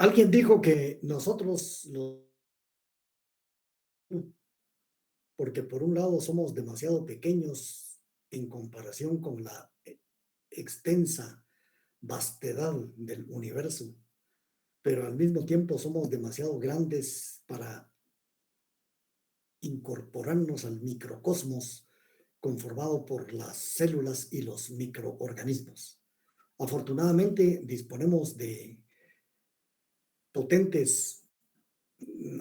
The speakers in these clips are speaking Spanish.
Alguien dijo que nosotros, porque por un lado somos demasiado pequeños en comparación con la extensa vastedad del universo, pero al mismo tiempo somos demasiado grandes para incorporarnos al microcosmos conformado por las células y los microorganismos. Afortunadamente disponemos de potentes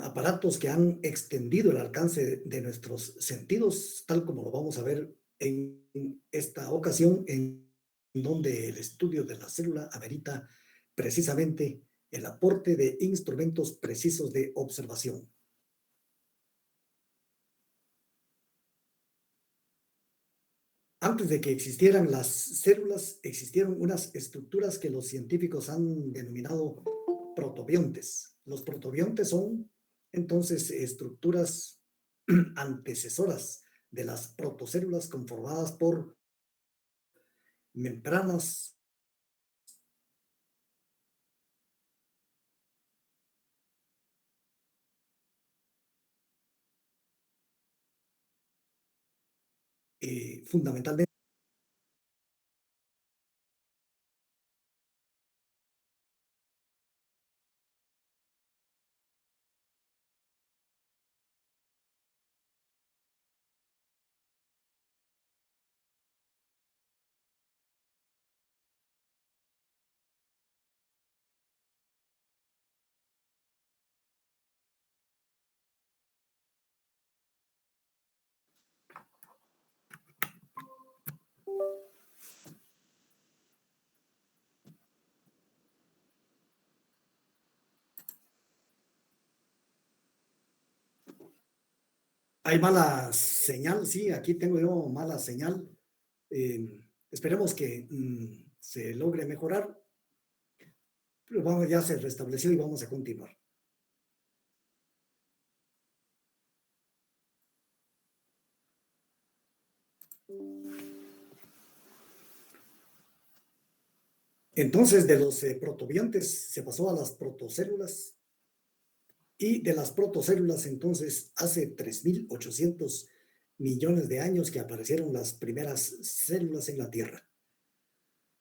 aparatos que han extendido el alcance de nuestros sentidos, tal como lo vamos a ver en esta ocasión, en donde el estudio de la célula amerita precisamente el aporte de instrumentos precisos de observación. Antes de que existieran las células, existieron unas estructuras que los científicos han denominado protobiontes. Los protobiontes son entonces estructuras antecesoras de las protocélulas conformadas por membranas fundamentalmente. Hay mala señal, sí, aquí tengo yo mala señal. Esperemos que se logre mejorar, pero vamos, ya se restableció y vamos a continuar. Entonces, de los protobiontes se pasó a las protocélulas y de las protocélulas, entonces, hace 3.800 millones de años que aparecieron las primeras células en la Tierra.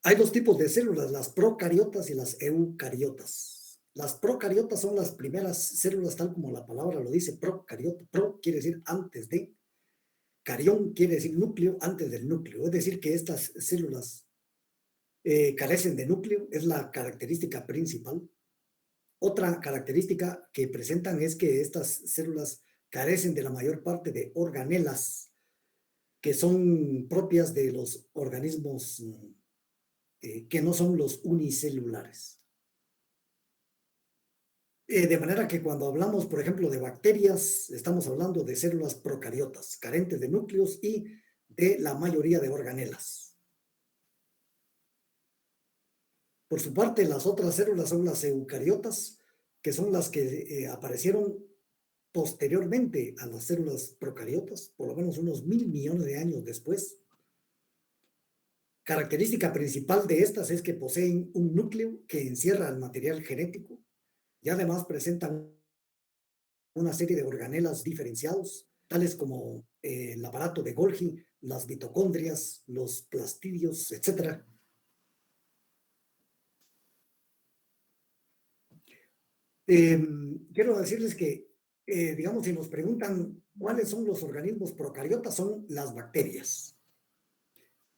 Hay dos tipos de células, las procariotas y las eucariotas. Las procariotas son las primeras células, tal como la palabra lo dice, procariota. Pro quiere decir antes de, carión quiere decir núcleo, antes del núcleo. Es decir, que estas células carecen de núcleo, es la característica principal. Otra característica que presentan es que estas células carecen de la mayor parte de organelas que son propias de los organismos que no son los unicelulares. De manera que cuando hablamos, por ejemplo, de bacterias, estamos hablando de células procariotas, carentes de núcleos y de la mayoría de organelas. Por su parte, las otras células son las eucariotas, que son las que aparecieron posteriormente a las células procariotas, por lo menos unos 1.000 millones de años después. Característica principal de estas es que poseen un núcleo que encierra el material genético y además presentan una serie de organelas diferenciados, tales como el aparato de Golgi, las mitocondrias, los plastidios, etc. Quiero decirles que, digamos, si nos preguntan cuáles son los organismos procariotas, son las bacterias.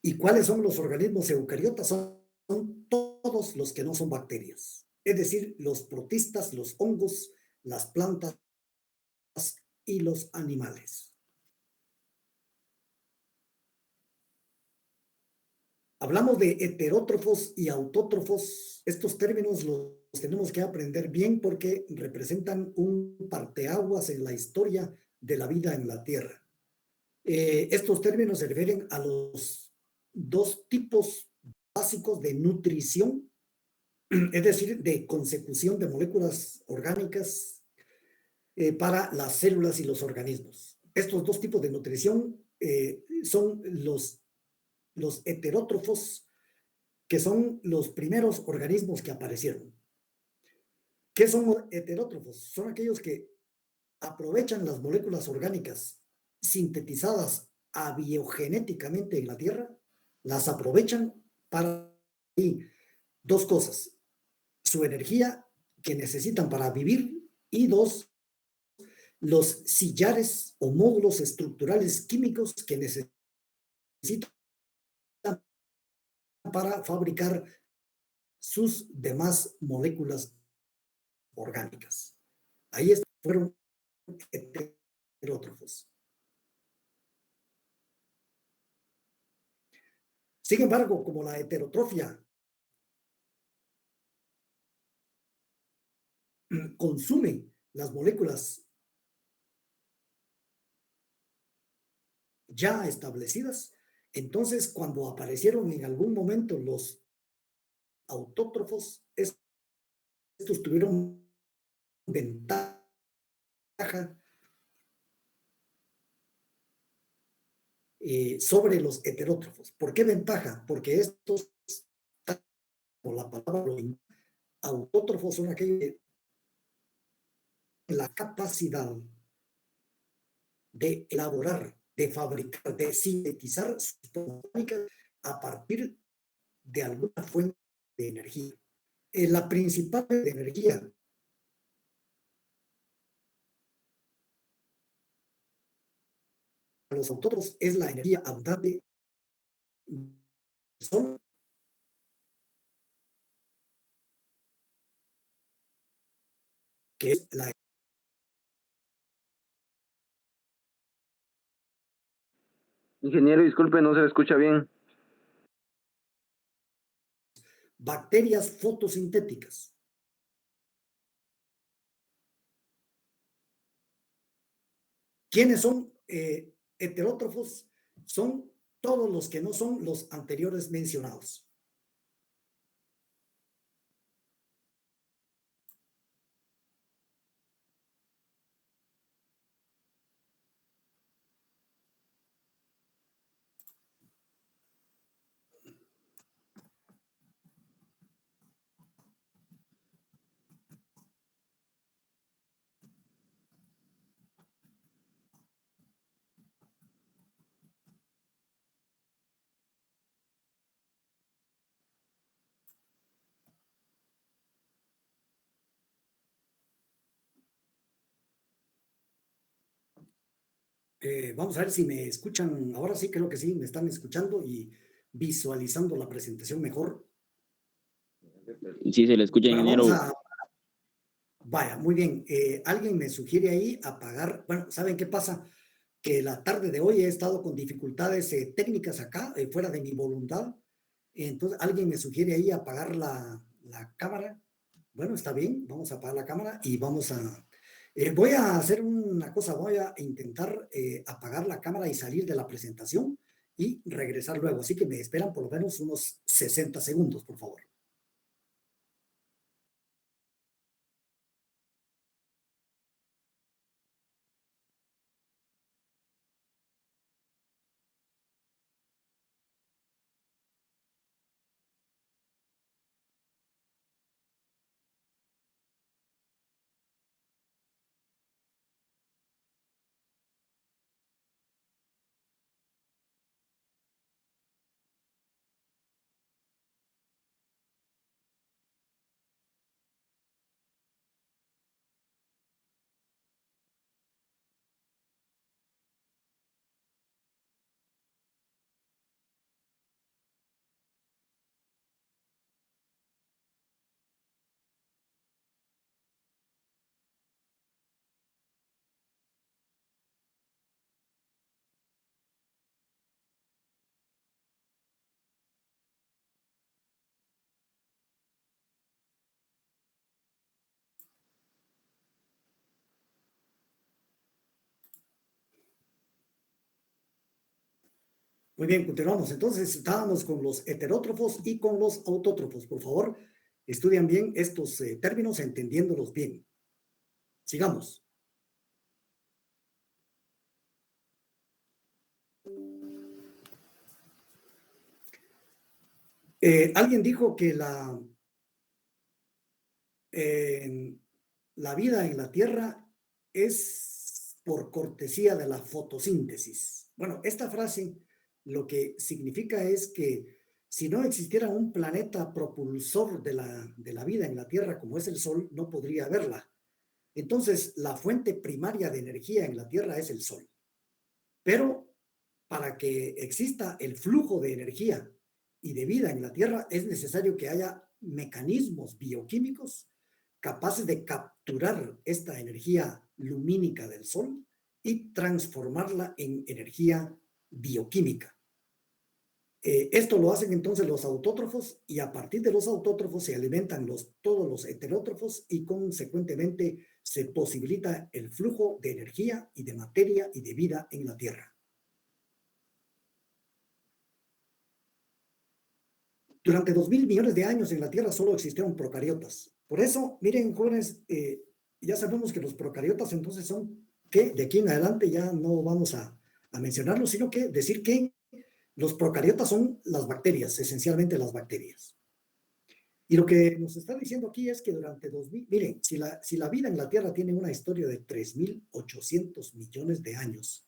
¿Y cuáles son los organismos eucariotas? Son todos los que no son bacterias. Es decir, los protistas, los hongos, las plantas y los animales. Hablamos de heterótrofos y autótrofos. Estos términos los tenemos que aprender bien porque representan un parteaguas en la historia de la vida en la Tierra. Estos términos se refieren a los dos tipos básicos de nutrición, es decir, de consecución de moléculas orgánicas para las células y los organismos. Estos dos tipos de nutrición son los heterótrofos, que son los primeros organismos que aparecieron. ¿Qué son heterótrofos? Son aquellos que aprovechan las moléculas orgánicas sintetizadas abiogenéticamente en la Tierra, las aprovechan para y dos cosas, su energía que necesitan para vivir y dos, los sillares o módulos estructurales químicos que necesitan para fabricar sus demás moléculas orgánicas. Ahí fueron heterótrofos. Sin embargo, como la heterotrofia consume las moléculas ya establecidas, entonces cuando aparecieron en algún momento los autótrofos, estos tuvieron ventaja sobre los heterótrofos. ¿Por qué ventaja? Porque estos, por la palabra autótrofos, son aquellos que la capacidad de elaborar, de fabricar, de sintetizar sustancias a partir de alguna fuente de energía. La principal de energía para los autótrofos es la energía abundante del sol, que es la Ingeniero, disculpe, no se le escucha bien. bacterias fotosintéticas. ¿Quiénes son heterótrofos? Son todos los que no son los anteriores mencionados. Vamos a ver si me escuchan. Ahora sí, creo que sí, me están escuchando y visualizando la presentación mejor. Sí, se le escucha, Bueno, ingeniero. vaya, muy bien. Alguien me sugiere ahí apagar. Bueno, ¿saben qué pasa? Que la tarde de hoy he estado con dificultades técnicas acá, fuera de mi voluntad. Entonces, alguien me sugiere ahí apagar la cámara. Bueno, está bien, vamos a apagar la cámara y vamos a... voy a hacer una cosa, voy a intentar apagar la cámara y salir de la presentación y regresar luego. Así que me esperan por lo menos unos 60 segundos, por favor. Muy bien, continuamos. Entonces, estábamos con los heterótrofos y con los autótrofos. Por favor, estudian bien estos términos, entendiéndolos bien. Sigamos. Alguien dijo que la vida en la Tierra es por cortesía de la fotosíntesis. Bueno, esta frase lo que significa es que si no existiera un planeta propulsor de la vida en la Tierra como es el Sol, no podría haberla. Entonces, la fuente primaria de energía en la Tierra es el Sol. Pero para que exista el flujo de energía y de vida en la Tierra, es necesario que haya mecanismos bioquímicos capaces de capturar esta energía lumínica del Sol y transformarla en energía bioquímica. Esto lo hacen entonces los autótrofos y a partir de los autótrofos se alimentan todos los heterótrofos y consecuentemente se posibilita el flujo de energía y de materia y de vida en la Tierra. Durante 2.000 millones de años en la Tierra solo existieron procariotas. Por eso, miren, jóvenes, ya sabemos que los procariotas entonces son que de aquí en adelante ya no vamos a mencionarlos, sino que decir que los procariotas son las bacterias, esencialmente las bacterias. Y lo que nos está diciendo aquí es que durante 2000, miren, si la vida en la Tierra tiene una historia de 3.800 millones de años,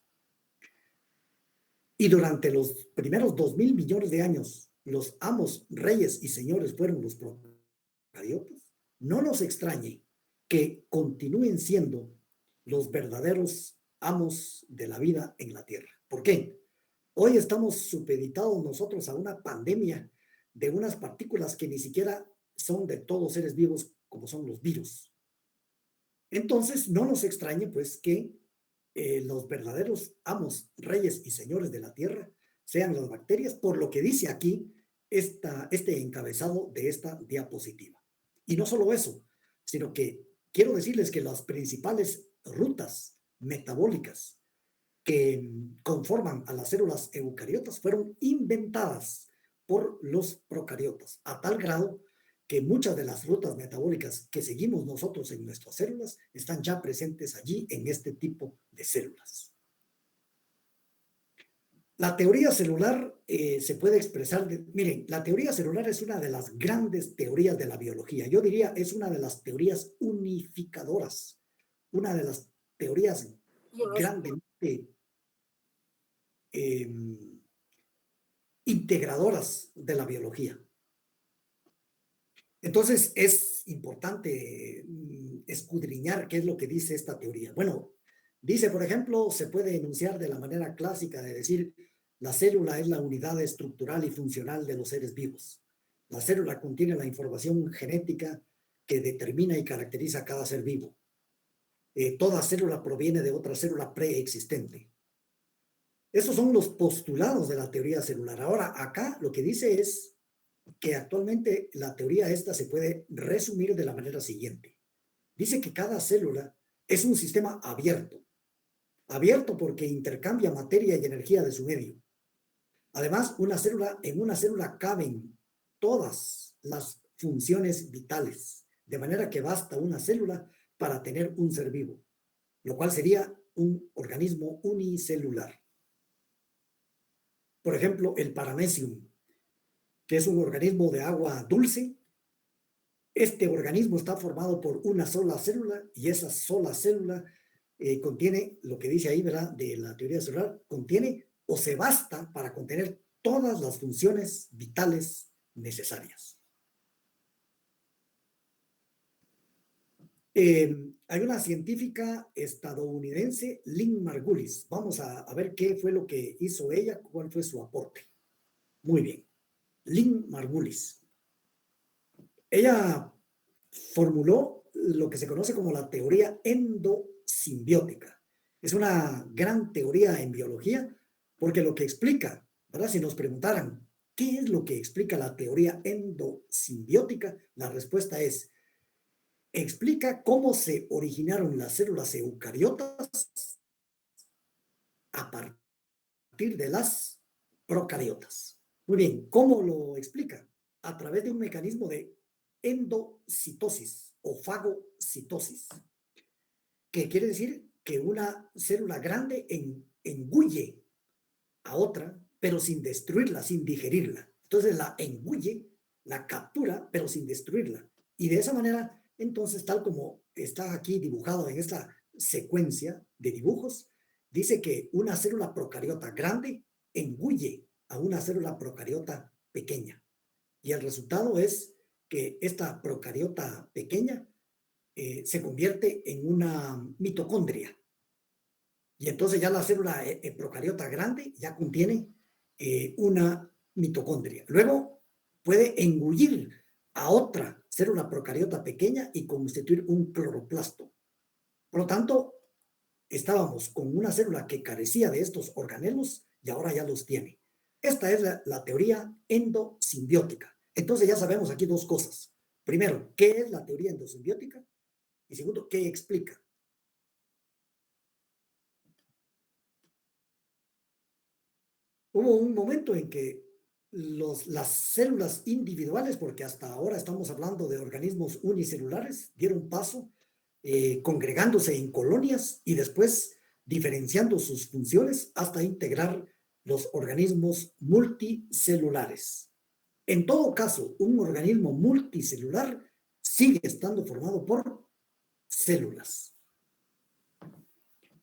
y durante los primeros 2.000 millones de años, los amos, reyes y señores fueron los procariotas, no nos extrañe que continúen siendo los verdaderos amos de la vida en la Tierra. ¿Por qué? Hoy estamos supeditados nosotros a una pandemia de unas partículas que ni siquiera son de todos seres vivos, como son los virus. Entonces, no nos extrañe, pues, que los verdaderos amos, reyes y señores de la Tierra sean las bacterias, por lo que dice aquí este encabezado de esta diapositiva. Y no solo eso, sino que quiero decirles que las principales rutas metabólicas que conforman a las células eucariotas fueron inventadas por los procariotas, a tal grado que muchas de las rutas metabólicas que seguimos nosotros en nuestras células están ya presentes allí en este tipo de células. La teoría celular se puede expresar, miren, la teoría celular es una de las grandes teorías de la biología. Yo diría es una de las teorías unificadoras, una de las teorías grandemente integradoras de la biología. Entonces es importante escudriñar qué es lo que dice esta teoría. Bueno, dice, por ejemplo, se puede enunciar de la manera clásica de decir la célula es la unidad estructural y funcional de los seres vivos. La célula contiene la información genética que determina y caracteriza a cada ser vivo. Toda célula proviene de otra célula preexistente. Esos son los postulados de la teoría celular. Ahora, acá lo que dice es que actualmente la teoría esta se puede resumir de la manera siguiente. Dice que cada célula es un sistema abierto. Abierto porque intercambia materia y energía de su medio. Además, en una célula caben todas las funciones vitales, de manera que basta una célula para tener un ser vivo, lo cual sería un organismo unicelular. Por ejemplo, el Paramecium, que es un organismo de agua dulce. Este organismo está formado por una sola célula y esa sola célula contiene, lo que dice ahí, ¿verdad?, de la teoría celular, contiene o se basta para contener todas las funciones vitales necesarias. Hay una científica estadounidense, Lynn Margulis. Vamos a ver qué fue lo que hizo ella, cuál fue su aporte. Muy bien. Lynn Margulis. Ella formuló lo que se conoce como la teoría endosimbiótica. Es una gran teoría en biología porque lo que explica, ¿verdad? Si nos preguntaran, ¿qué es lo que explica la teoría endosimbiótica? La respuesta es, explica cómo se originaron las células eucariotas a partir de las procariotas. Muy bien, ¿cómo lo explica? A través de un mecanismo de endocitosis o fagocitosis, que quiere decir que una célula grande engulle a otra, pero sin destruirla, sin digerirla. Entonces la engulle, la captura, pero sin destruirla. Y de esa manera Entonces, tal como está aquí dibujado en esta secuencia de dibujos, dice que una célula procariota grande engulle a una célula procariota pequeña. Y el resultado es que esta procariota pequeña se convierte en una mitocondria. Y entonces ya la célula procariota grande ya contiene una mitocondria. Luego puede engullir a otra célula procariota pequeña y constituir un cloroplasto. Por lo tanto, estábamos con una célula que carecía de estos organelos y ahora ya los tiene. Esta es la teoría endosimbiótica. Entonces ya sabemos aquí dos cosas. Primero, ¿qué es la teoría endosimbiótica? Y segundo, ¿qué explica? Hubo un momento en que las células individuales, porque hasta ahora estamos hablando de organismos unicelulares, dieron paso congregándose en colonias y después diferenciando sus funciones hasta integrar los organismos multicelulares. En todo caso, un organismo multicelular sigue estando formado por células.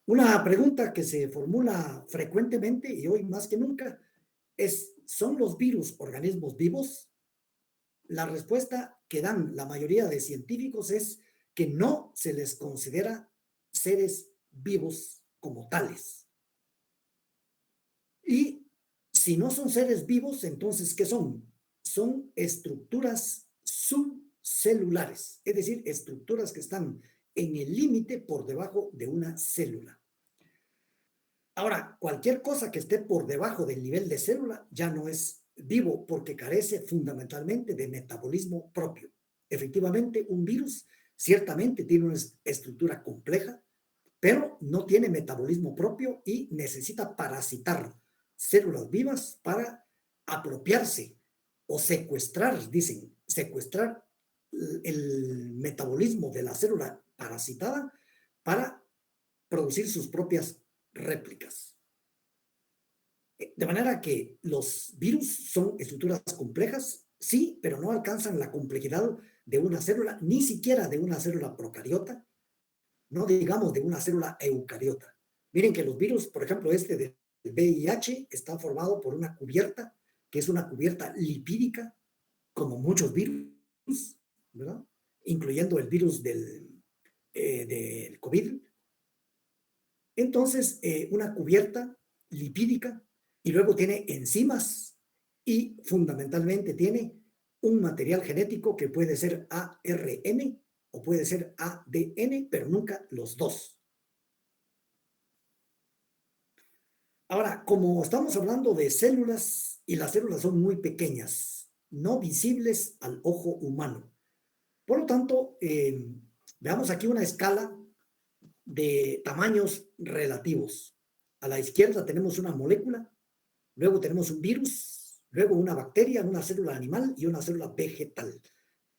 Una pregunta que se formula frecuentemente y hoy más que nunca es, ¿son los virus organismos vivos? La respuesta que dan la mayoría de científicos es que no se les considera seres vivos como tales. Y si no son seres vivos, entonces, ¿qué son? Son estructuras subcelulares, es decir, estructuras que están en el límite por debajo de una célula. Ahora, cualquier cosa que esté por debajo del nivel de célula ya no es vivo porque carece fundamentalmente de metabolismo propio. Efectivamente, un virus ciertamente tiene una estructura compleja, pero no tiene metabolismo propio y necesita parasitar células vivas para apropiarse o secuestrar, dicen, secuestrar el metabolismo de la célula parasitada para producir sus propias réplicas. De manera que los virus son estructuras complejas, sí, pero no alcanzan la complejidad de una célula, ni siquiera de una célula procariota, no digamos de una célula eucariota. Miren que los virus, por ejemplo, este del VIH está formado por una cubierta, que es una cubierta lipídica, como muchos virus, ¿verdad? Incluyendo el virus del COVID. Entonces, una cubierta lipídica y luego tiene enzimas y fundamentalmente tiene un material genético que puede ser ARN o puede ser ADN, pero nunca los dos. Ahora, como estamos hablando de células y las células son muy pequeñas, no visibles al ojo humano. Por lo tanto, veamos aquí una escala de tamaños relativos. A la izquierda tenemos una molécula, luego tenemos un virus, luego una bacteria, una célula animal y una célula vegetal.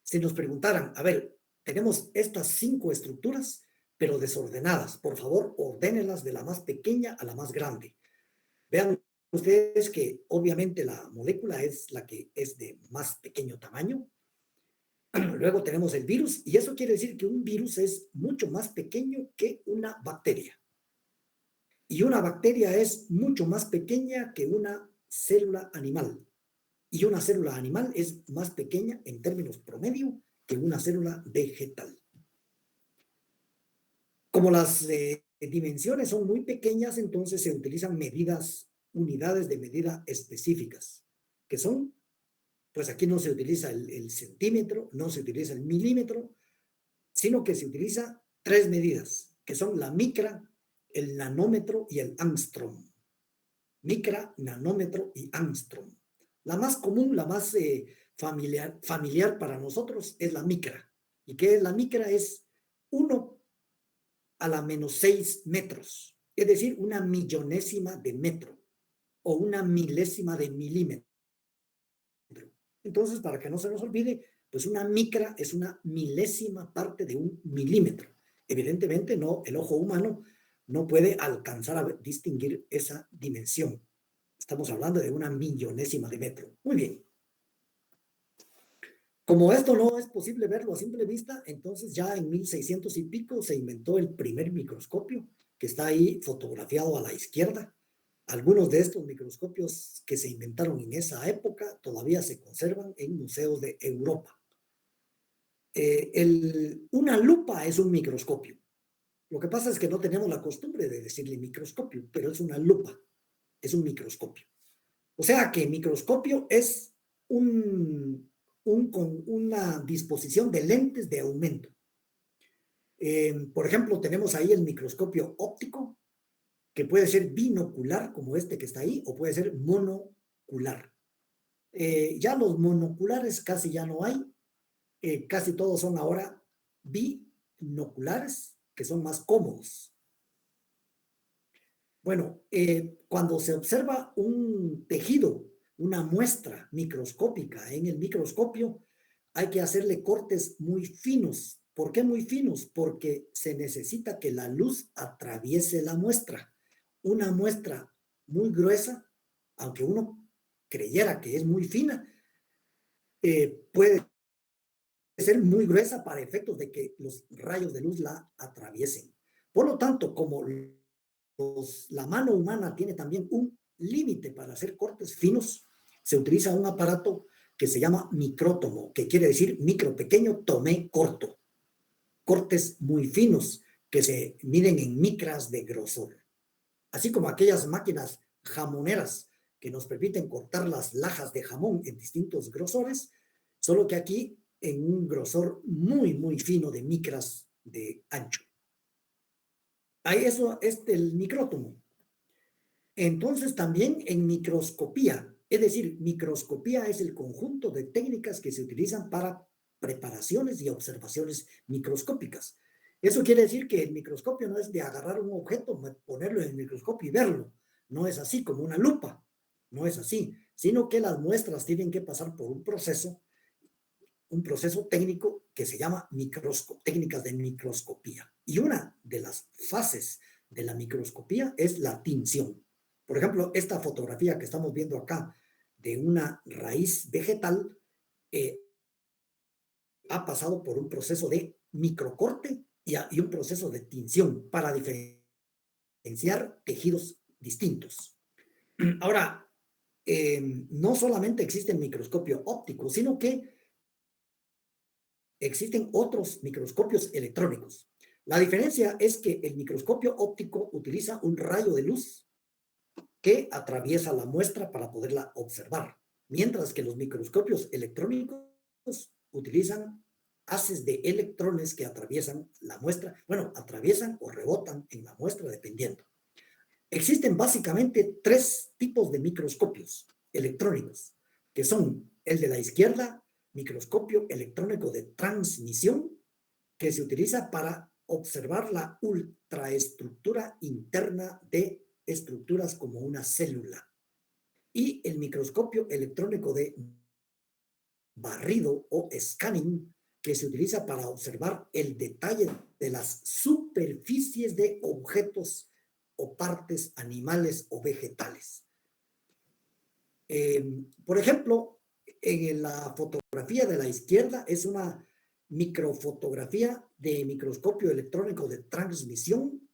Si nos preguntaran, a ver, tenemos estas 5 estructuras, pero desordenadas. Por favor, ordénelas de la más pequeña a la más grande. Vean ustedes que obviamente la molécula es la que es de más pequeño tamaño. Luego tenemos el virus, y eso quiere decir que un virus es mucho más pequeño que una bacteria. Y una bacteria es mucho más pequeña que una célula animal. Y una célula animal es más pequeña en términos promedio que una célula vegetal. Como las dimensiones son muy pequeñas, entonces se utilizan unidades de medida específicas, que son, pues aquí no se utiliza el centímetro, no se utiliza el milímetro, sino que se utiliza 3 medidas, que son la micra, el nanómetro y el ángstrom. Micra, nanómetro y ángstrom. La más común, la más familiar para nosotros es la micra. ¿Y qué es la micra? Es 1 a la menos 6 metros, es decir, una millonésima de metro o una milésima de milímetro. Entonces, para que no se nos olvide, pues una micra es una milésima parte de un milímetro. Evidentemente, no, el ojo humano no puede alcanzar a distinguir esa dimensión. Estamos hablando de una millonésima de metro. Muy bien. Como esto no es posible verlo a simple vista, entonces ya en 1600 y pico se inventó el primer microscopio, que está ahí fotografiado a la izquierda. Algunos de estos microscopios que se inventaron en esa época todavía se conservan en museos de Europa. Una lupa es un microscopio. Lo que pasa es que no tenemos la costumbre de decirle microscopio, pero es una lupa, es un microscopio. O sea que microscopio es con una disposición de lentes de aumento. Por ejemplo, tenemos ahí el microscopio óptico, que puede ser binocular, como este que está ahí, o puede ser monocular. Ya los monoculares casi ya no hay, casi todos son ahora binoculares, que son más cómodos. Bueno, cuando se observa un tejido, una muestra microscópica en el microscopio, hay que hacerle cortes muy finos. ¿Por qué muy finos? Porque se necesita que la luz atraviese la muestra. Una muestra muy gruesa, aunque uno creyera que es muy fina, puede ser muy gruesa para efectos de que los rayos de luz la atraviesen. Por lo tanto, como la mano humana tiene también un límite para hacer cortes finos, se utiliza un aparato que se llama micrótomo, que quiere decir micro pequeño, tomé corto. Cortes muy finos que se miden en micras de grosor. Así como aquellas máquinas jamoneras que nos permiten cortar las lajas de jamón en distintos grosores, solo que aquí en un grosor muy, muy fino de micras de ancho. Ahí eso es el micrótomo. Entonces también en microscopía, es decir, microscopía es el conjunto de técnicas que se utilizan para preparaciones y observaciones microscópicas. Eso quiere decir que el microscopio no es de agarrar un objeto, ponerlo en el microscopio y verlo. No es así como una lupa, no es así, sino que las muestras tienen que pasar por un proceso técnico que se llama técnicas de microscopía. Y una de las fases de la microscopía es la tinción. Por ejemplo, esta fotografía que estamos viendo acá de una raíz vegetal ha pasado por un proceso de microcorte y un proceso de tinción para diferenciar tejidos distintos. Ahora, no solamente existe el microscopio óptico, sino que existen otros microscopios electrónicos. La diferencia es que el microscopio óptico utiliza un rayo de luz que atraviesa la muestra para poderla observar, mientras que los microscopios electrónicos utilizan haces de electrones que atraviesan la muestra, bueno, atraviesan o rebotan en la muestra dependiendo. Existen básicamente tres tipos de microscopios electrónicos, que son el de la izquierda, microscopio electrónico de transmisión, que se utiliza para observar la ultraestructura interna de estructuras como una célula. Y el microscopio electrónico de barrido o scanning, que se utiliza para observar el detalle de las superficies de objetos o partes animales o vegetales. Por ejemplo, en la fotografía de la izquierda es una microfotografía de microscopio electrónico de transmisión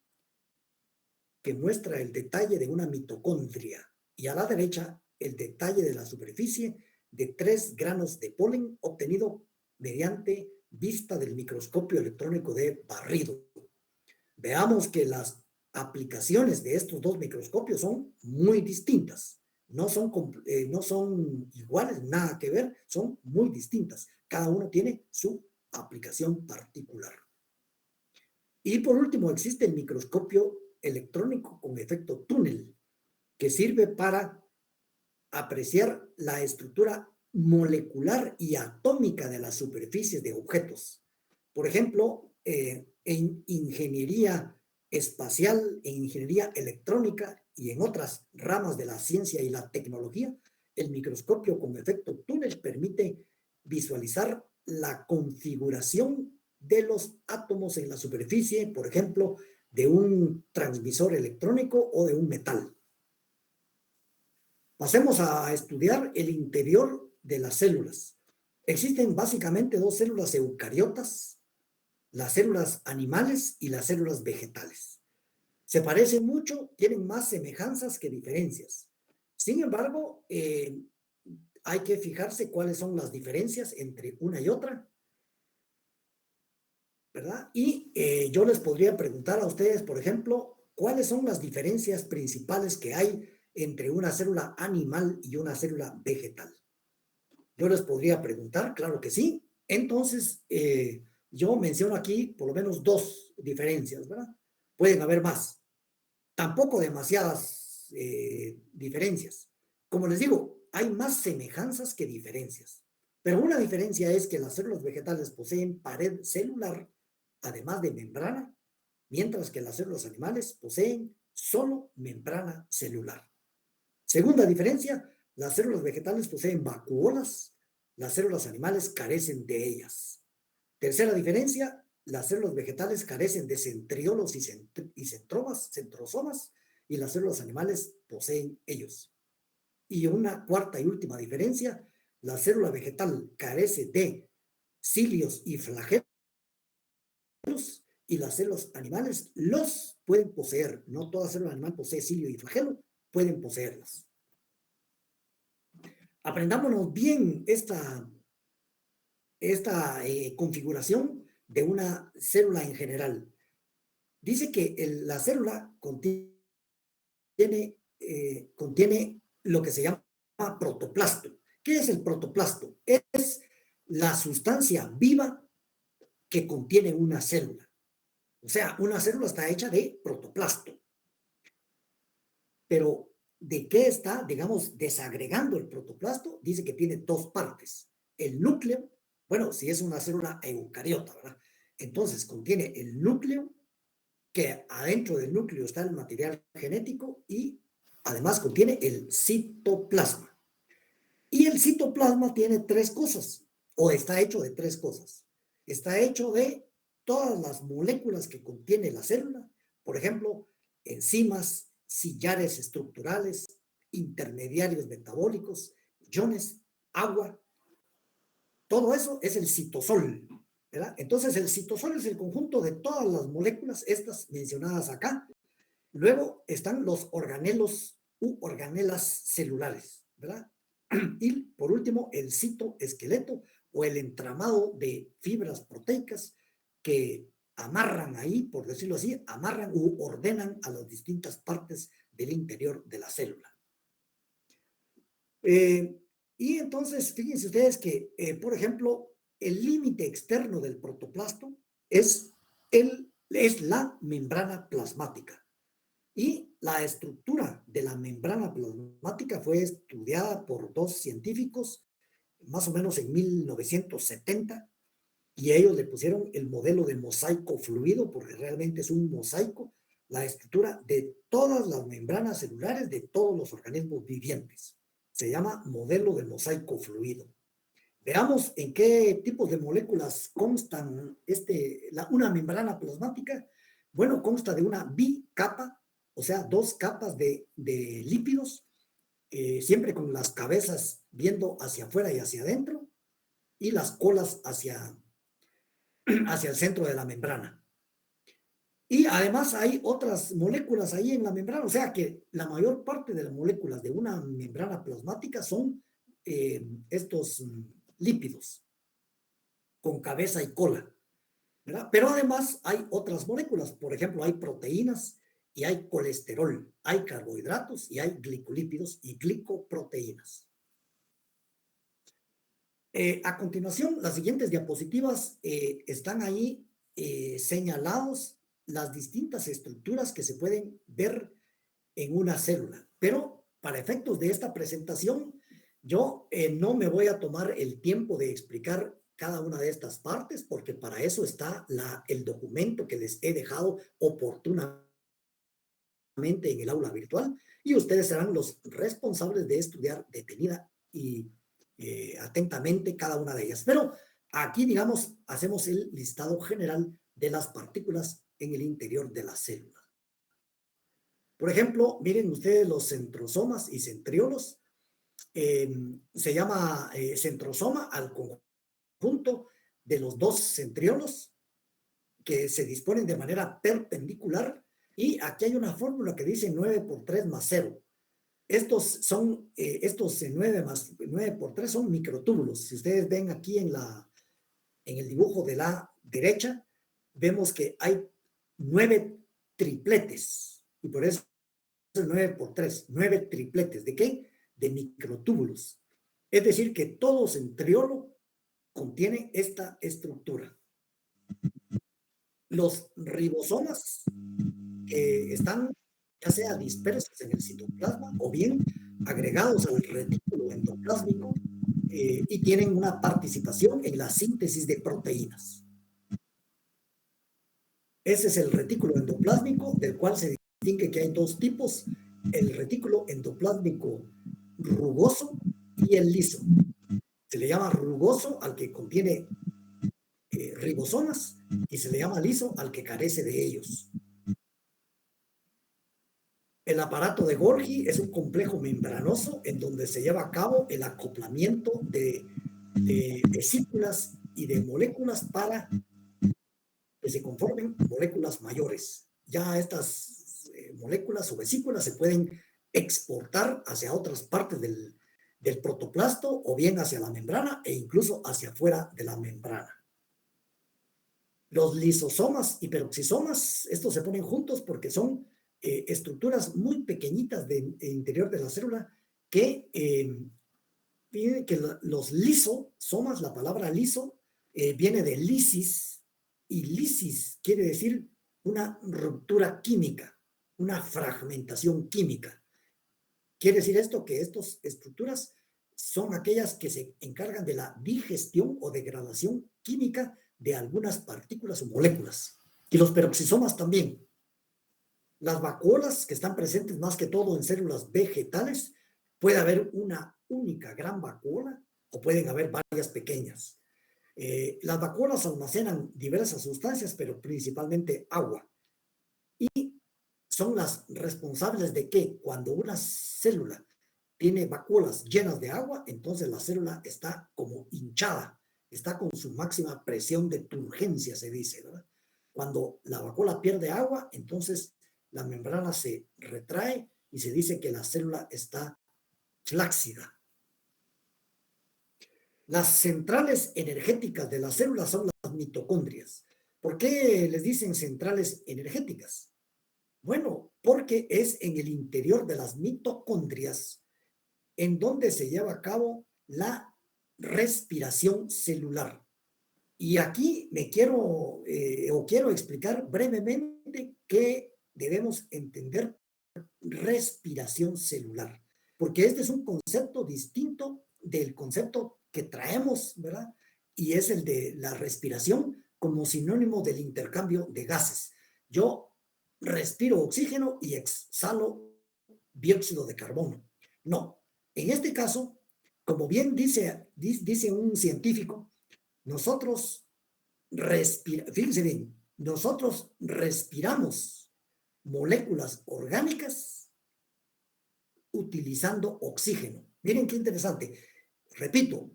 que muestra el detalle de una mitocondria, y a la derecha el detalle de la superficie de 3 granos de polen obtenido mediante vista del microscopio electrónico de barrido. Veamos que las aplicaciones de estos dos microscopios son muy distintas. No son iguales, nada que ver, son muy distintas. Cada uno tiene su aplicación particular. Y por último, existe el microscopio electrónico con efecto túnel, que sirve para apreciar la estructura molecular y atómica de las superficies de objetos. Por ejemplo, en ingeniería espacial, en ingeniería electrónica y en otras ramas de la ciencia y la tecnología, el microscopio con efecto túnel permite visualizar la configuración de los átomos en la superficie, por ejemplo, de un transmisor electrónico o de un metal. Pasemos a estudiar el interior de las células. Existen básicamente dos células eucariotas, las células animales y las células vegetales. Se parecen mucho, tienen más semejanzas que diferencias. Sin embargo, hay que fijarse cuáles son las diferencias entre una y otra, ¿verdad? Y yo les podría preguntar a ustedes, por ejemplo, ¿cuáles son las diferencias principales que hay entre una célula animal y una célula vegetal? Yo les podría preguntar, claro que sí. Entonces, yo menciono aquí por lo menos dos diferencias, ¿verdad? Pueden haber más. Tampoco demasiadas diferencias. Como les digo, hay más semejanzas que diferencias. Pero una diferencia es que las células vegetales poseen pared celular, además de membrana, mientras que las células animales poseen solo membrana celular. Segunda diferencia, las células vegetales poseen vacuolas, las células animales carecen de ellas. Tercera diferencia, las células vegetales carecen de centriolos y centrosomas, y las células animales poseen ellos. Y una cuarta y última diferencia, la célula vegetal carece de cilios y flagelos, y las células animales los pueden poseer. No toda célula animal posee cilio y flagelo, pueden poseerlas. Aprendámonos bien esta configuración de una célula en general. Dice que la célula contiene lo que se llama protoplasto. ¿Qué es el protoplasto? Es la sustancia viva que contiene una célula. O sea, una célula está hecha de protoplasto. Pero, ¿de qué está, digamos, desagregando el protoplasto? Dice que tiene dos partes. El núcleo, bueno, si es una célula eucariota, ¿verdad? Entonces contiene el núcleo, que adentro del núcleo está el material genético, y además contiene el citoplasma. Y el citoplasma tiene tres cosas, o está hecho de tres cosas. Está hecho de todas las moléculas que contiene la célula, por ejemplo, enzimas, sillares estructurales, intermediarios metabólicos, iones, agua. Todo eso es el citosol, ¿verdad? Entonces, el citosol es el conjunto de todas las moléculas, estas mencionadas acá. Luego están los organelos u organelas celulares, ¿verdad? Y por último, el citoesqueleto o el entramado de fibras proteicas que amarran ahí, por decirlo así, amarran u ordenan a las distintas partes del interior de la célula. Y entonces, fíjense ustedes que, por ejemplo, el límite externo del protoplasto es la membrana plasmática. Y la estructura de la membrana plasmática fue estudiada por dos científicos más o menos en 1970, y ellos le pusieron el modelo de mosaico fluido, porque realmente es un mosaico, la estructura de todas las membranas celulares de todos los organismos vivientes. Se llama modelo de mosaico fluido. Veamos en qué tipos de moléculas constan una membrana plasmática. Bueno, consta de una bicapa, o sea, dos capas de lípidos, siempre con las cabezas viendo hacia afuera y hacia adentro, y las colas hacia el centro de la membrana. Y además hay otras moléculas ahí en la membrana, o sea que la mayor parte de las moléculas de una membrana plasmática son estos lípidos con cabeza y cola, ¿verdad? Pero además hay otras moléculas, por ejemplo, hay proteínas y hay colesterol, hay carbohidratos y hay glicolípidos y glicoproteínas. A continuación, las siguientes diapositivas están ahí señalados las distintas estructuras que se pueden ver en una célula. Pero para efectos de esta presentación, yo no me voy a tomar el tiempo de explicar cada una de estas partes, porque para eso está el documento que les he dejado oportunamente en el aula virtual, y ustedes serán los responsables de estudiar detenida y atentamente cada una de ellas. Pero aquí, digamos, hacemos el listado general de las partículas en el interior de la célula. Por ejemplo, miren ustedes los centrosomas y centriolos. Se llama centrosoma al conjunto conjunto de los dos centriolos que se disponen de manera perpendicular, y aquí hay una fórmula que dice 9 por 3 más 0. Estos 9 por 3 son microtúbulos. Si ustedes ven aquí en el dibujo de la derecha, vemos que hay 9 tripletes, y por eso es 9 por 3, 9 tripletes. ¿De qué? De microtúbulos. Es decir, que todo centriolo contiene esta estructura. Los ribosomas que están ya sea dispersos en el citoplasma o bien agregados al retículo endoplásmico, y tienen una participación en la síntesis de proteínas. Ese es el retículo endoplásmico, del cual se distingue que hay dos tipos: el retículo endoplásmico rugoso y el liso. Se le llama rugoso al que contiene ribosomas, y se le llama liso al que carece de ellos. El aparato de Golgi es un complejo membranoso en donde se lleva a cabo el acoplamiento de vesículas y de moléculas para que se conformen moléculas mayores. Ya estas moléculas o vesículas se pueden exportar hacia otras partes del protoplasto, o bien hacia la membrana e incluso hacia afuera de la membrana. Los lisosomas y peroxisomas, estos se ponen juntos porque son estructuras muy pequeñitas del interior de la célula que los lisosomas, la palabra liso viene de lisis, y lisis quiere decir una ruptura química, una fragmentación química. Quiere decir esto que estas estructuras son aquellas que se encargan de la digestión o degradación química de algunas partículas o moléculas. Y los peroxisomas también. Las vacuolas, que están presentes más que todo en células vegetales, puede haber una única gran vacuola o pueden haber varias pequeñas. Las vacuolas almacenan diversas sustancias, pero principalmente agua. Y son las responsables de que cuando una célula tiene vacuolas llenas de agua, entonces la célula está como hinchada, está con su máxima presión de turgencia, se dice, ¿verdad? Cuando la vacuola pierde agua, entonces la membrana se retrae y se dice que la célula está flácida. Las centrales energéticas de las células son las mitocondrias. ¿Por qué les dicen centrales energéticas? Bueno, porque es en el interior de las mitocondrias en donde se lleva a cabo la respiración celular. Y aquí quiero explicar brevemente qué debemos entender respiración celular, porque este es un concepto distinto del concepto que traemos, ¿verdad? Y es el de la respiración como sinónimo del intercambio de gases. Yo respiro oxígeno y exhalo dióxido de carbono. No, en este caso, como bien dice un científico, fíjense bien, nosotros respiramos moléculas orgánicas utilizando oxígeno. Miren qué interesante. Repito,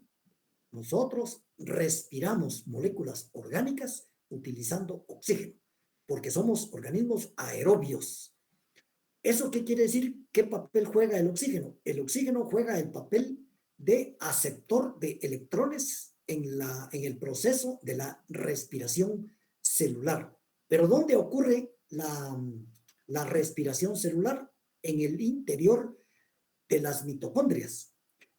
nosotros respiramos moléculas orgánicas utilizando oxígeno, porque somos organismos aerobios. ¿Eso qué quiere decir? ¿Qué papel juega el oxígeno? El oxígeno juega el papel de aceptor de electrones en el proceso de la respiración celular. ¿Pero dónde ocurre la respiración celular? En el interior de las mitocondrias.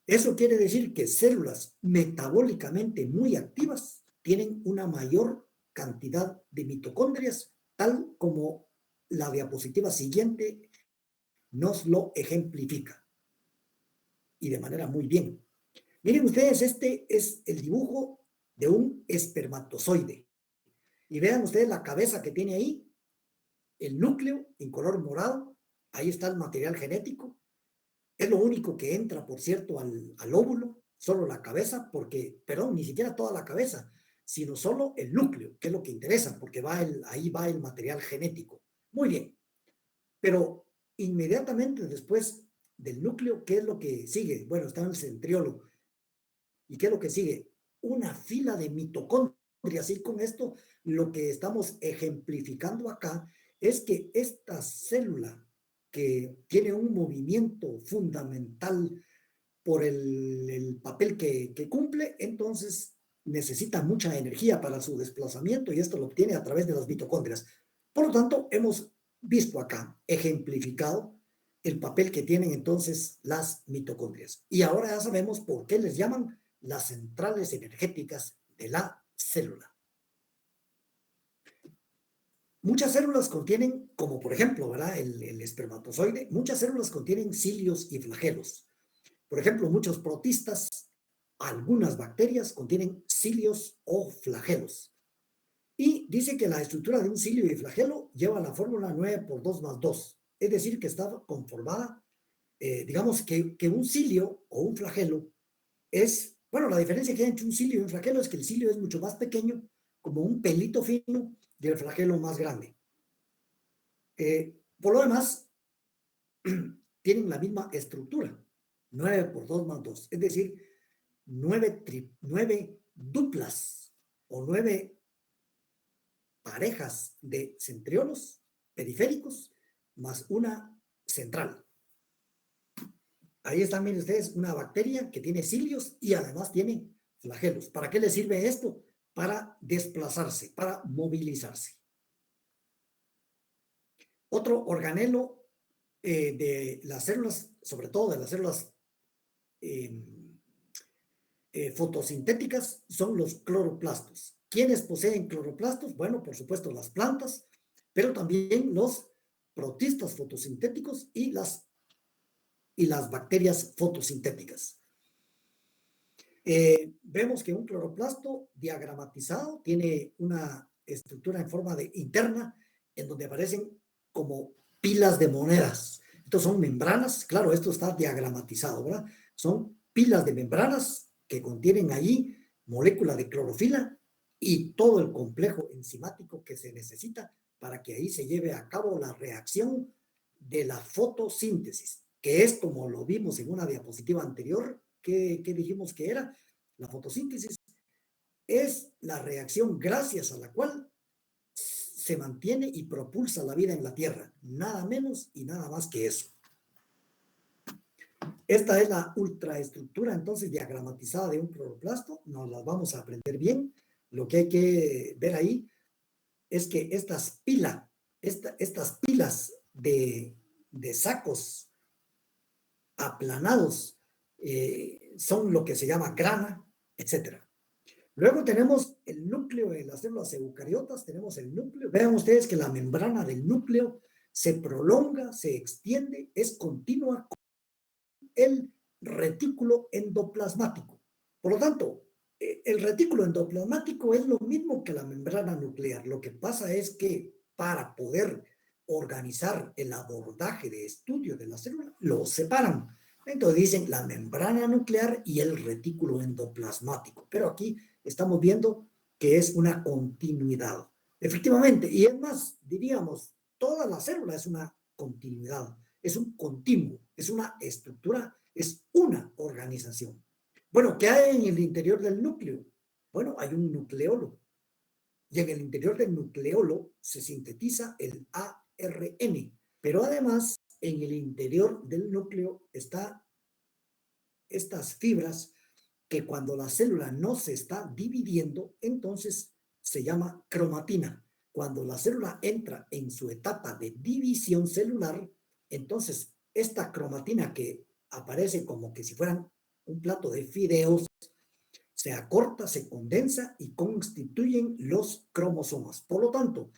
Eso quiere decir que células metabólicamente muy activas tienen una mayor cantidad de mitocondrias, tal como la diapositiva siguiente nos lo ejemplifica. Y de manera muy bien. Miren ustedes, este es el dibujo de un espermatozoide. Y vean ustedes la cabeza que tiene ahí, el núcleo en color morado, ahí está el material genético. Es lo único que entra, por cierto, al óvulo, solo la cabeza, perdón, ni siquiera toda la cabeza, sino solo el núcleo, que es lo que interesa, porque ahí va el material genético. Muy bien, pero inmediatamente después del núcleo, ¿qué es lo que sigue? Bueno, está en el centriolo. ¿Y qué es lo que sigue? una fila de mitocondrias. Y con esto lo que estamos ejemplificando acá es que esta célula que tiene un movimiento fundamental por el papel que cumple, entonces necesita mucha energía para su desplazamiento y esto lo obtiene a través de las mitocondrias. Por lo tanto, hemos visto acá, ejemplificado, el papel que tienen entonces las mitocondrias. Y ahora ya sabemos por qué les llaman las centrales energéticas de la célula. Muchas células contienen, como por ejemplo, ¿verdad? El espermatozoide, muchas células contienen cilios y flagelos. Por ejemplo, muchos protistas, algunas bacterias contienen cilios o flagelos. Y dice que la estructura de un cilio y flagelo lleva la fórmula 9 por 2 más 2. Es decir, que está conformada, digamos que un cilio o un flagelo es, bueno, la diferencia que hay entre un cilio y un flagelo es que el cilio es mucho más pequeño, como un pelito fino, y el flagelo más grande. Por lo demás, tienen la misma estructura, 9 por 2 más 2, es decir, 9 duplas o 9 parejas de centriolos periféricos más una central. Ahí están, miren ustedes, una bacteria que tiene cilios y además tiene flagelos. ¿Para qué le sirve esto? Para desplazarse, para movilizarse. Otro organelo de las células, sobre todo de las células fotosintéticas, son los cloroplastos. ¿Quiénes poseen cloroplastos? Bueno, por supuesto las plantas, pero también los protistas fotosintéticos y las bacterias fotosintéticas. Vemos que un cloroplasto diagramatizado tiene una estructura en forma de interna en donde aparecen como pilas de monedas. Estos son membranas, claro, esto está diagramatizado, ¿verdad? Son pilas de membranas que contienen allí molécula de clorofila y todo el complejo enzimático que se necesita para que ahí se lleve a cabo la reacción de la fotosíntesis, que es como lo vimos en una diapositiva anterior, que dijimos que era la fotosíntesis, es la reacción gracias a la cual se mantiene y propulsa la vida en la Tierra, nada menos y nada más que eso. Esta es la ultraestructura entonces diagramatizada de un cloroplasto, nos la vamos a aprender bien. Lo que hay que ver ahí es que estas pilas de sacos aplanados son lo que se llama grana, etc. Luego tenemos el núcleo de las células eucariotas, tenemos el núcleo. Vean ustedes que la membrana del núcleo se prolonga, se extiende, es continua con el retículo endoplasmático. Por lo tanto, el retículo endoplasmático es lo mismo que la membrana nuclear. Lo que pasa es que para poder organizar el abordaje de estudio de la célula, lo separan. Entonces dicen la membrana nuclear y el retículo endoplasmático. Pero aquí estamos viendo que es una continuidad. Efectivamente, y es más, diríamos, toda la célula es una continuidad, es un continuo, es una estructura, es una organización. Bueno, ¿qué hay en el interior del núcleo? Bueno, hay un nucleolo. Y en el interior del nucleolo se sintetiza el ARN. Pero además, en el interior del núcleo están estas fibras que cuando la célula no se está dividiendo, entonces se llama cromatina. Cuando la célula entra en su etapa de división celular, entonces esta cromatina que aparece como que si fueran un plato de fideos, se acorta, se condensa y constituyen los cromosomas. Por lo tanto,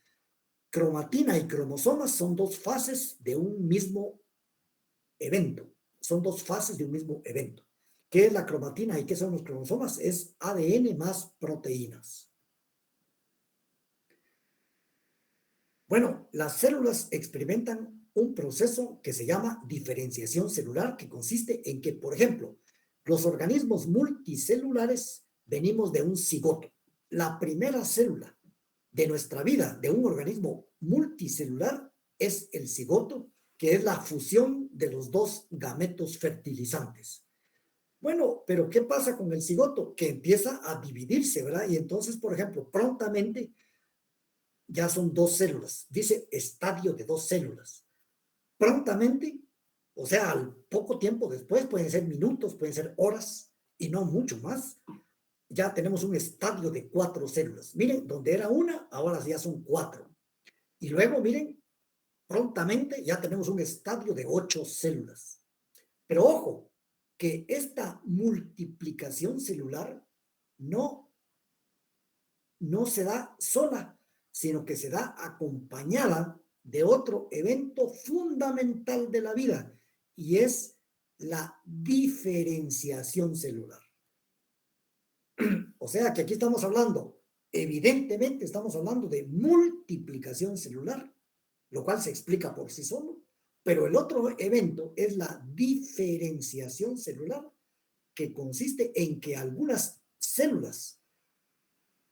cromatina y cromosomas son dos fases de un mismo evento. Son dos fases de un mismo evento. ¿Qué es la cromatina y qué son los cromosomas? Es ADN más proteínas. Bueno, las células experimentan un proceso que se llama diferenciación celular, que consiste en que, por ejemplo, los organismos multicelulares venimos de un cigoto. La primera célula de nuestra vida de un organismo multicelular es el cigoto, que es la fusión de los dos gametos fertilizantes. Bueno, pero ¿qué pasa con el cigoto? Que empieza a dividirse, ¿verdad? Y entonces, por ejemplo, prontamente ya son 2 células. Dice estadio de 2 células. Prontamente, o sea, al poco tiempo después, pueden ser minutos, pueden ser horas y no mucho más, ya tenemos un estadio de 4 células. Miren, donde era una, ahora ya son 4. Y luego, miren, prontamente ya tenemos un estadio de 8 células. Pero ojo, que esta multiplicación celular no, no se da sola, sino que se da acompañada de otro evento fundamental de la vida, y es la diferenciación celular. O sea que aquí estamos hablando, evidentemente estamos hablando de multiplicación celular, lo cual se explica por sí solo, pero el otro evento es la diferenciación celular, que consiste en que algunas células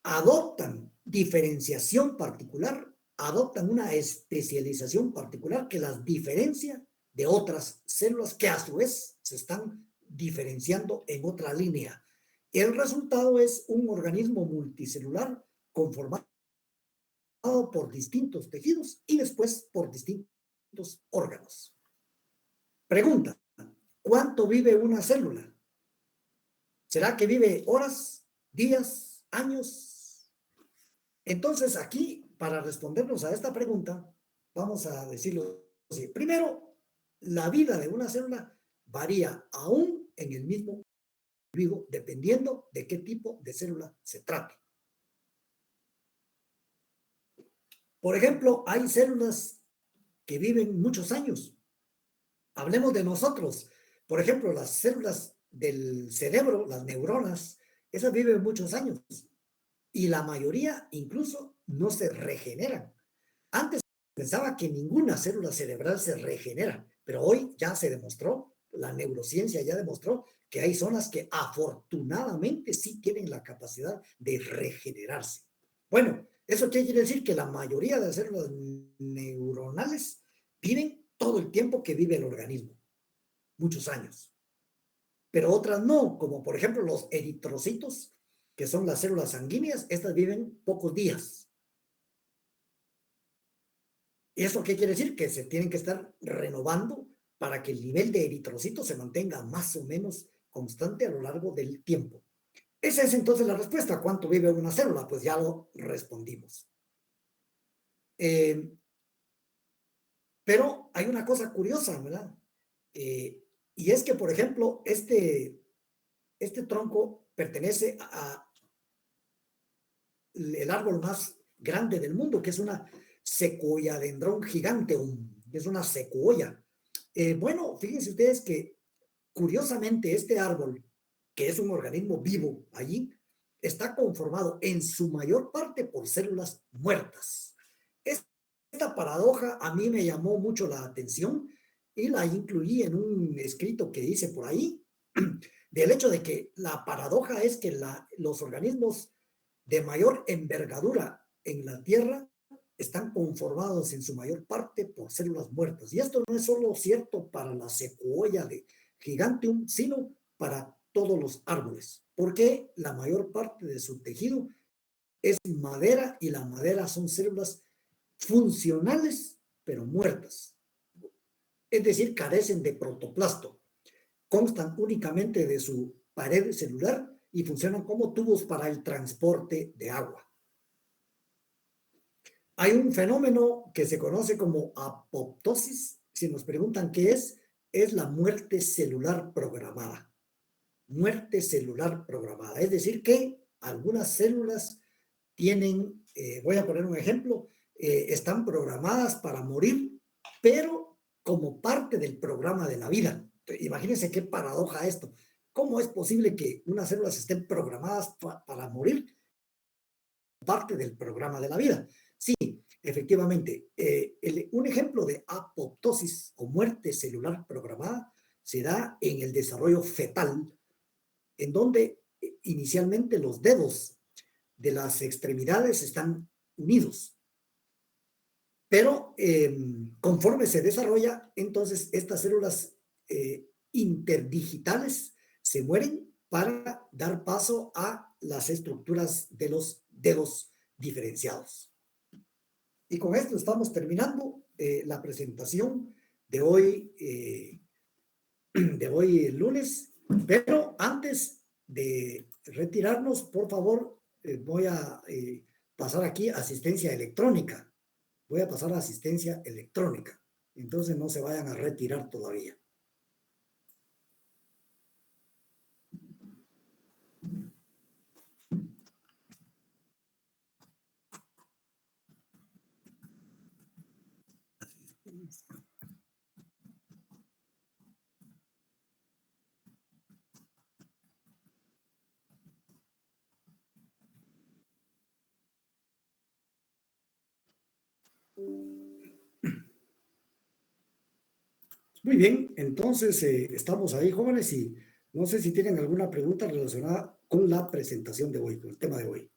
adoptan diferenciación particular, adoptan una especialización particular que las diferencia de otras células que a su vez se están diferenciando en otra línea. El resultado es un organismo multicelular conformado por distintos tejidos y después por distintos órganos. Pregunta: ¿cuánto vive una célula? ¿Será que vive horas, días, años? Entonces, aquí, para respondernos a esta pregunta, vamos a decirlo así. Primero, la vida de una célula varía aún en el mismo individuo, dependiendo de qué tipo de célula se trate. Por ejemplo, hay células que viven muchos años. Hablemos de nosotros. Por ejemplo, las células del cerebro, las neuronas, esas viven muchos años. Y la mayoría incluso no se regeneran. Antes pensaba que ninguna célula cerebral se regenera, pero hoy ya se demostró, la neurociencia ya demostró que hay zonas que afortunadamente sí tienen la capacidad de regenerarse. Bueno, ¿eso qué quiere decir? Que la mayoría de las células neuronales viven todo el tiempo que vive el organismo, muchos años. Pero otras no, como por ejemplo los eritrocitos, que son las células sanguíneas, estas viven pocos días. ¿Y eso qué quiere decir? Que se tienen que estar renovando para que el nivel de eritrocitos se mantenga más o menos constante a lo largo del tiempo. Esa es entonces la respuesta. ¿Cuánto vive una célula? Pues ya lo respondimos. Pero hay una cosa curiosa, ¿verdad? Y es que, por ejemplo, este tronco pertenece a el árbol más grande del mundo, que es una Sequoia dendron giganteum, es una secuoya. Bueno, fíjense ustedes que curiosamente este árbol, que es un organismo vivo allí, está conformado en su mayor parte por células muertas. Esta paradoja a mí me llamó mucho la atención y la incluí en un escrito que hice por ahí, del hecho de que la paradoja es que los organismos de mayor envergadura en la Tierra están conformados en su mayor parte por células muertas. Y esto no es solo cierto para la secuoya de giganteum, sino para todos los árboles, porque la mayor parte de su tejido es madera, y la madera son células funcionales, pero muertas. Es decir, carecen de protoplasto, constan únicamente de su pared celular y funcionan como tubos para el transporte de agua. Hay un fenómeno que se conoce como apoptosis. Si nos preguntan qué es la muerte celular programada. Muerte celular programada. Es decir, que algunas células tienen, voy a poner un ejemplo, están programadas para morir, pero como parte del programa de la vida. Imagínense qué paradoja esto. ¿Cómo es posible que unas células estén programadas para morir? Parte del programa de la vida. Sí, efectivamente, un ejemplo de apoptosis o muerte celular programada se da en el desarrollo fetal, en donde inicialmente los dedos de las extremidades están unidos. Pero conforme se desarrolla, entonces estas células interdigitales se mueren para dar paso a las estructuras de los dedos diferenciados. Y con esto estamos terminando la presentación de hoy lunes, pero antes de retirarnos, por favor, voy a pasar aquí asistencia electrónica. Voy a pasar a asistencia electrónica. Entonces no se vayan a retirar todavía. Muy bien, entonces estamos ahí, jóvenes, y no sé si tienen alguna pregunta relacionada con la presentación de hoy, con el tema de hoy.